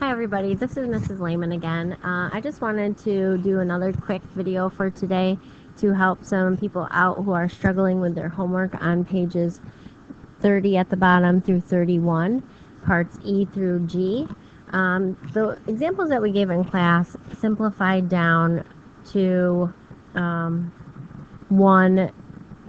Hi everybody, this is Mrs. Lehman again. I just wanted to do another quick video for today to help some people out who are struggling with their homework on pages 30 at the bottom through 31, parts E through G. The examples that we gave in class simplified down to one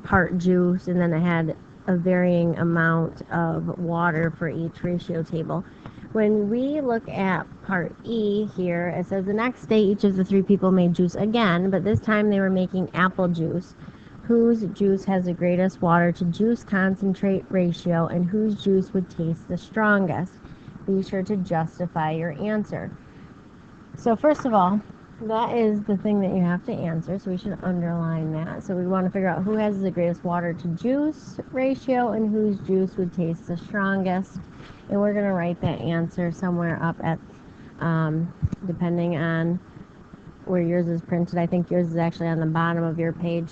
part juice, and then it had a varying amount of water for each ratio table. When we look at part E here, it says the next day each of the three people made juice again, but this time they were making apple juice. Whose juice has the greatest water to juice concentrate ratio, and whose juice would taste the strongest? Be sure to justify your answer. So first of all, that is the thing that you have to answer, so we should underline that. So we want to figure out who has the greatest water to juice ratio and whose juice would taste the strongest. And we're going to write that answer somewhere up at, depending on where yours is printed. I think yours is actually on the bottom of your page.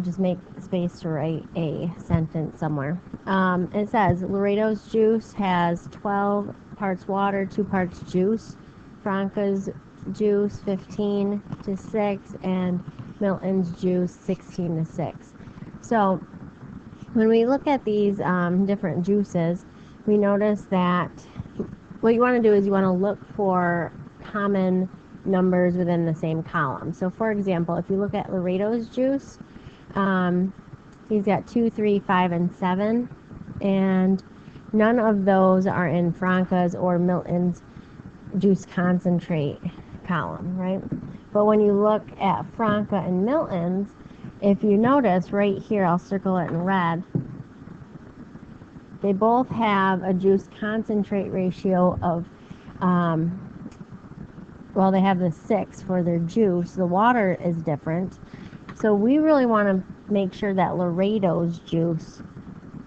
Just make space to write a sentence somewhere. It says Laredo's juice has 12 parts water, 2 parts juice. Franca's juice 15 to 6, and Milton's juice 16 to 6. So when we look at these different juices, we notice that what you want to do is you want to look for common numbers within the same column. So for example, if you look at Laredo's juice, he's got 2, 3, 5, and 7, and none of those are in Franca's or Milton's juice concentrate column, right? But when you look at Franca and Milton's, if you notice right here, I'll circle it in red, they both have a juice concentrate ratio of, they have the 6 for their juice. The water is different. So we really want to make sure that Laredo's juice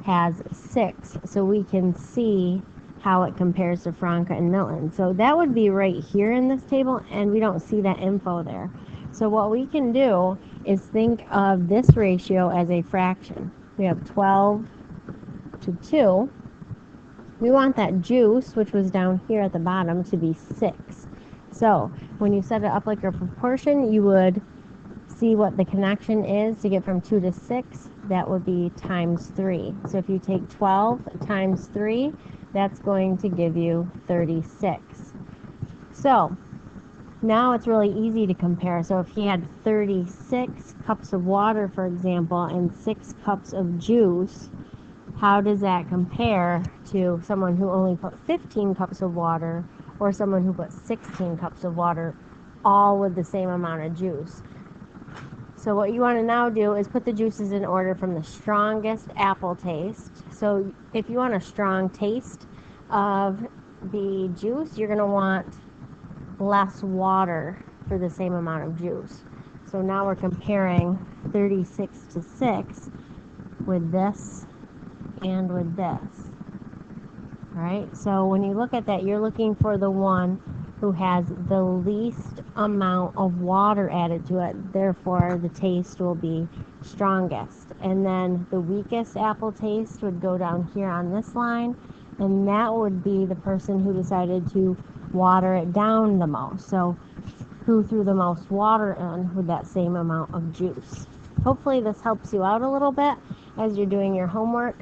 has 6 so we can see how it compares to Franca and Milton. So that would be right here in this table, and we don't see that info there. So what we can do is think of this ratio as a fraction. We have 12 to 2. We want that juice, which was down here at the bottom, to be 6. So when you set it up like a proportion, you would see what the connection is to get from 2 to 6. That would be times 3. So if you take 12 times 3, that's going to give you 36. So now it's really easy to compare. So if he had 36 cups of water, for example, and 6 cups of juice, how does that compare to someone who only put 15 cups of water or someone who put 16 cups of water, all with the same amount of juice? So what you want to now do is put the juices in order from the strongest apple taste. So if you want a strong taste of the juice, you're going to want less water for the same amount of juice. So now we're comparing 36 to 6 with this and with this. All right, so when you look at that, you're looking for the one who has the least amount of water added to it, therefore the taste will be strongest. And then the weakest apple taste would go down here on this line, and that would be the person who decided to water it down the most. So who threw the most water in with that same amount of juice. Hopefully this helps you out a little bit as you're doing your homework.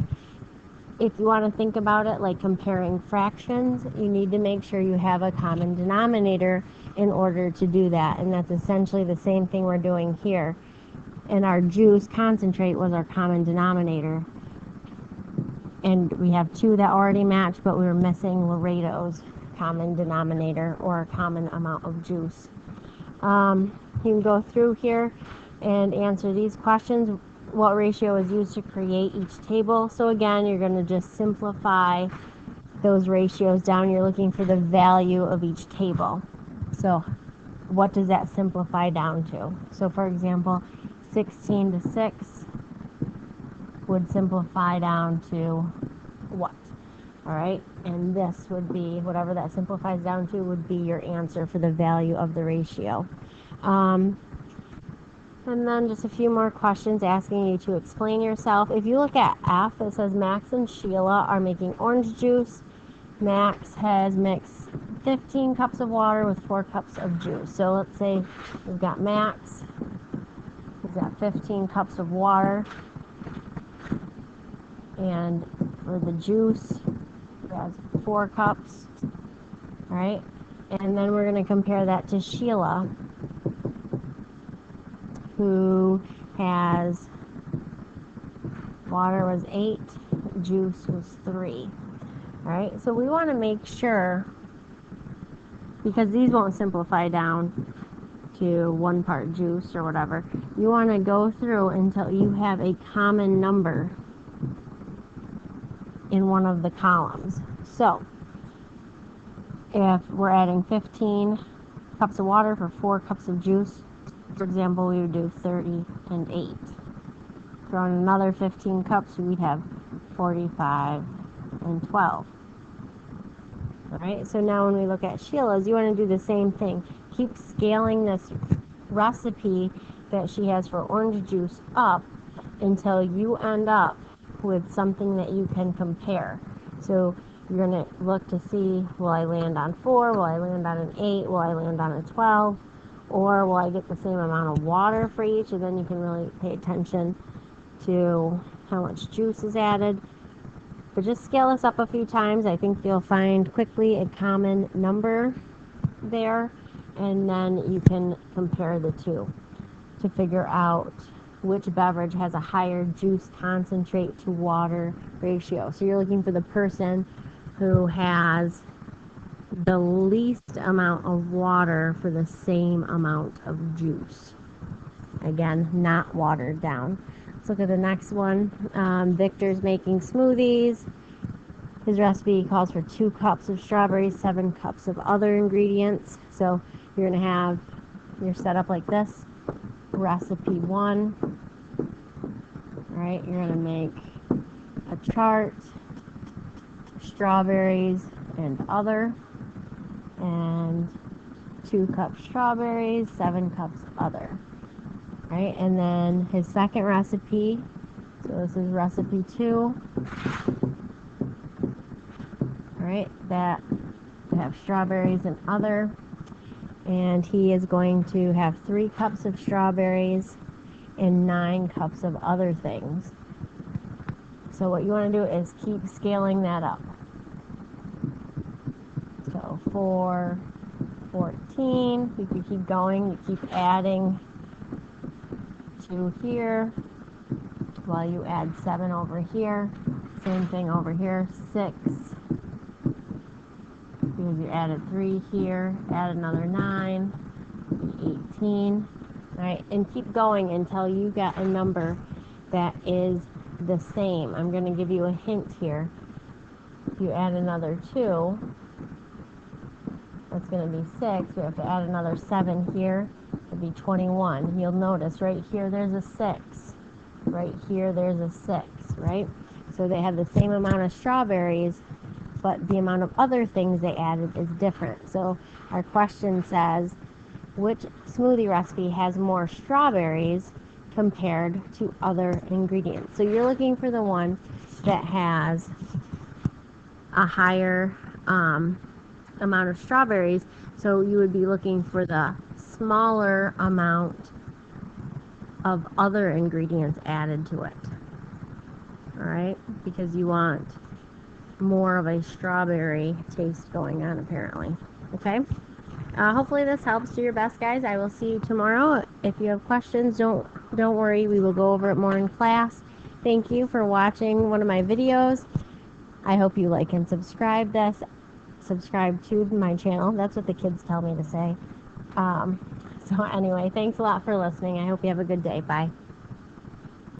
If you want to think about it like comparing fractions, you need to make sure you have a common denominator in order to do that. And that's essentially the same thing we're doing here. And our juice concentrate was our common denominator. And we have 2 that already match, but we were missing Laredo's common denominator or a common amount of juice. You can go through here and answer these questions. What ratio is used to create each table? So again, you're going to just simplify those ratios down. You're looking for the value of each table. So what does that simplify down to? So for example, 16 to 6 would simplify down to what? All right, and this would be, whatever that simplifies down to would be your answer for the value of the ratio. And then just a few more questions asking you to explain yourself. If you look at F, it says Max and Sheila are making orange juice. Max has mixed 15 cups of water with 4 cups of juice. So let's say we've got Max, he's got 15 cups of water, and for the juice, he has 4 cups, all right? And then we're going to compare that to Sheila, who has water was 8, juice was 3. All right, so we want to make sure, because these won't simplify down to 1 part juice or whatever, you want to go through until you have a common number in one of the columns. So if we're adding 15 cups of water for 4 cups of juice, for example, we would do 30 and 8. Throw in another 15 cups, we'd have 45 and 12. All right, so now when we look at Sheila's, you want to do the same thing. Keep scaling this recipe that she has for orange juice up until you end up with something that you can compare. So you're going to look to see, will I land on 4? Will I land on an 8? Will I land on a 12? Or will I get the same amount of water for each? And then you can really pay attention to how much juice is added. But just scale this up a few times. I think you'll find quickly a common number there, and then you can compare the two to figure out which beverage has a higher juice concentrate to water ratio. So you're looking for the person who has the least amount of water for the same amount of juice. Again, not watered down. Let's look at the next one. Victor's making smoothies. His recipe calls for 2 cups of strawberries, 7 cups of other ingredients. So you're going to have your setup like this. Recipe 1. All right, you're going to make a chart, strawberries and other, and 2 cups strawberries, 7 cups other. All right, and then his second recipe, so this is recipe 2. All right, that we have strawberries and other, and he is going to have 3 cups of strawberries and 9 cups of other things. So what you want to do is keep scaling that up. So 4, 14, you can keep going, you keep adding 2 here, while you add 7 over here, same thing over here, 6, because you added 3 here, add another 9, 18, all right, and keep going until you get a number that is the same. I'm going to give you a hint here. If you add another 2, that's going to be 6. We have to add another 7 here. It'd be 21. You'll notice right here there's a 6. Right here there's a 6, right? So they have the same amount of strawberries, but the amount of other things they added is different. So our question says, which smoothie recipe has more strawberries compared to other ingredients? So you're looking for the one that has a higher amount of strawberries. So you would be looking for the smaller amount of other ingredients added to it. All right, because you want more of a strawberry taste going on, apparently. Okay, hopefully this helps. Do your best, guys. I will see you tomorrow. If you have questions, don't worry, we will go over it more in class. Thank you for watching one of my videos. I hope you like and subscribe to my channel. That's what the kids tell me to say. So anyway, thanks a lot for listening. I hope you have a good day. Bye.